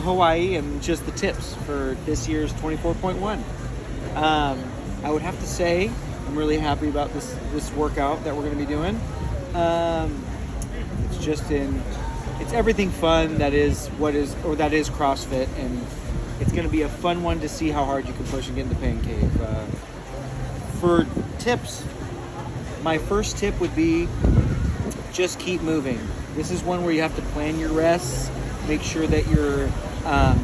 Hawaii and just the tips for this year's 24.1. I would have to say I'm really happy about this workout that we're going to be doing. Um, it's everything fun that is CrossFit, and it's going to be a fun one to see how hard you can push and get into Pain Cave. For tips, my first tip would be just keep moving. This is one where you have to plan your rests, make sure that you're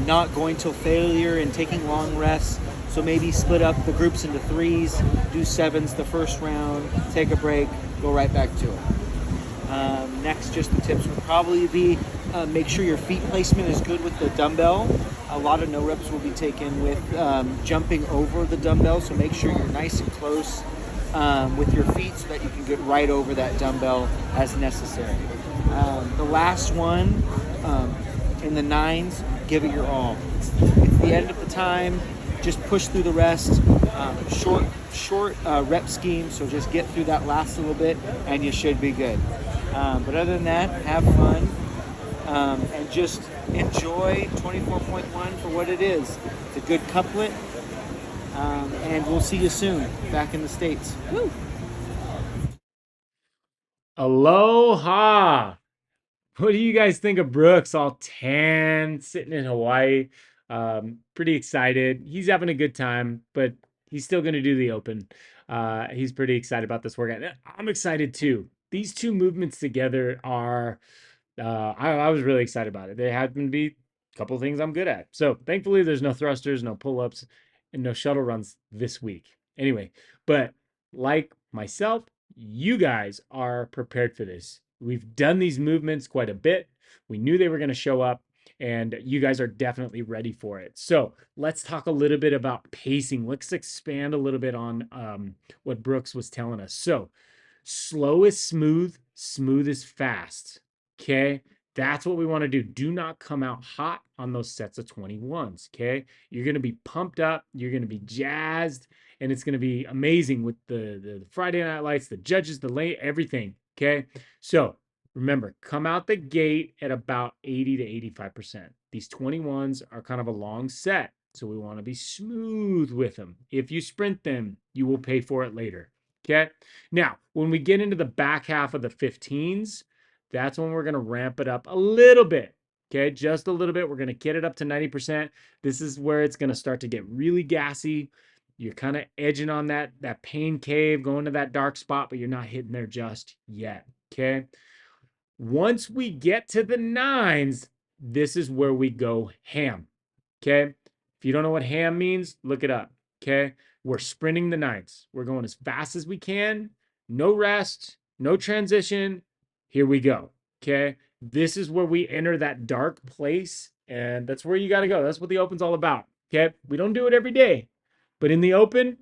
not going till failure and taking long rests. So maybe split up the groups into threes, do sevens the first round, take a break, go right back to it. Next, just the tips would probably be make sure your feet placement is good with the dumbbell. A lot of no reps will be taken with jumping over the dumbbell, so make sure you're nice and close with your feet so that you can get right over that dumbbell as necessary. The last one, in the nines, give it your all. It's the end of the time. Just push through the rest. Short rep scheme, so just get through that last little bit and you should be good. But other than that, have fun and just enjoy 24.1 for what it is. It's a good couplet, and we'll see you soon back in the States. Woo! Aloha! What do you guys think of Brooks all tan, sitting in Hawaii? Pretty excited. He's having a good time, but he's still going to do the open. He's pretty excited about this workout. I'm excited too. These two movements together are, I was really excited about it. They happen to be a couple of things I'm good at. So thankfully, there's no thrusters, no pull-ups, and no shuttle runs this week. Anyway, but like myself, you guys are prepared for this. We've done these movements quite a bit. We knew they were going to show up, and you guys are definitely ready for it. So let's talk a little bit about pacing. Let's expand a little bit on what Brooks was telling us. So slow is smooth, smooth is fast. Okay. That's what we want to do. Do not come out hot on those sets of 21s. Okay. You're going to be pumped up. You're going to be jazzed. And it's going to be amazing with the Friday Night Lights, the judges, the late, everything. Okay. So remember, come out the gate at about 80 to 85%. These 21s are kind of a long set. So we want to be smooth with them. If you sprint them, you will pay for it later. Okay. Now, when we get into the back half of the 15s, that's when we're going to ramp it up a little bit. Okay. Just a little bit. We're going to get it up to 90%. This is where it's going to start to get really gassy. You're kind of edging on that pain cave, going to that dark spot, but you're not hitting there just yet. Okay. Once we get to the nines, this is where we go ham. Okay. If you don't know what ham means, look it up. Okay. We're sprinting the nines. We're going as fast as we can. No rest, no transition. Here we go. Okay. This is where we enter that dark place, and that's where you got to go. That's what the open's all about. Okay. We don't do it every day, but in the open,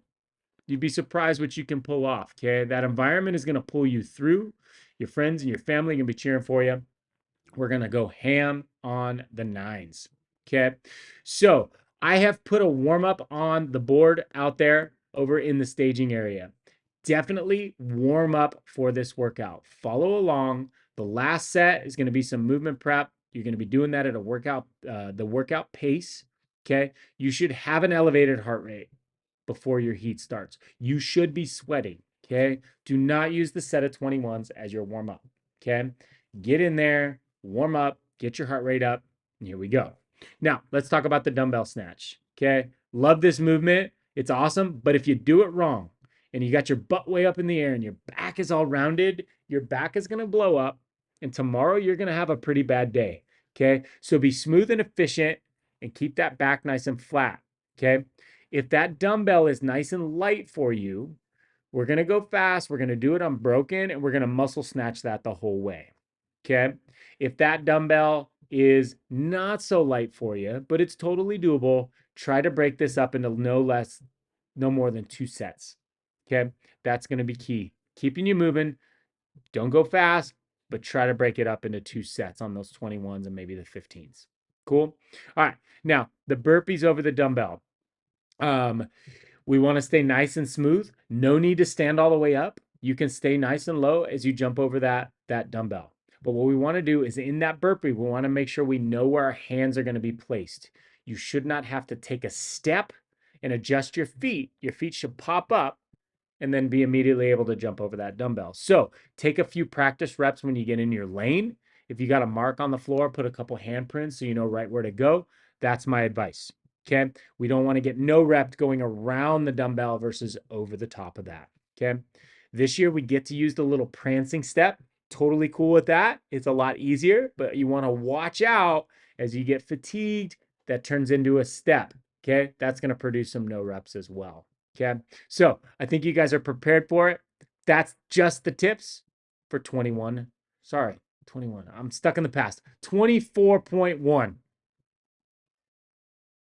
you'd be surprised what you can pull off. Okay. That environment is going to pull you through. Your friends and your family are going to be cheering for you. We're going to go ham on the nines. Okay. So I have put a warm up on the board out there over in the staging area. Definitely warm up for this workout. Follow along. The last set is going to be some movement prep. You're going to be doing that at a workout, the workout pace. Okay. You should have an elevated heart rate before your heat starts. You should be sweating. Okay. Do not use the set of 21s as your warm up. Okay. Get in there, warm up, get your heart rate up, and here we go. Now, let's talk about the dumbbell snatch. Okay. Love this movement. It's awesome. But if you do it wrong and you got your butt way up in the air and your back is all rounded, your back is going to blow up. And tomorrow you're going to have a pretty bad day. Okay. So be smooth and efficient and keep that back nice and flat. Okay. If that dumbbell is nice and light for you, we're going to go fast. We're going to do it unbroken, and we're going to muscle snatch that the whole way. Okay. If that dumbbell is not so light for you, but it's totally doable, try to break this up into no more than 2 sets. Okay. That's going to be key. Keeping you moving. Don't go fast, but try to break it up into 2 sets on those 21s and maybe the 15s. Cool. All right. Now, the burpees over the dumbbell. We want to stay nice and smooth. No need to stand all the way up. You can stay nice and low as you jump over that dumbbell. But what we want to do is in that burpee, we want to make sure we know where our hands are going to be placed. You should not have to take a step and adjust your feet. Your feet should pop up and then be immediately able to jump over that dumbbell. So take a few practice reps when you get in your lane. If you got a mark on the floor, put a couple handprints so you know right where to go. That's my advice. Okay. We don't want to get no rep going around the dumbbell versus over the top of that. Okay. This year we get to use the little prancing step. Totally cool with that. It's a lot easier, but you want to watch out as you get fatigued. That turns into a step. Okay. That's going to produce some no reps as well. Okay. So I think you guys are prepared for it. That's just the tips for 21. Sorry, 21. I'm stuck in the past. 24.1.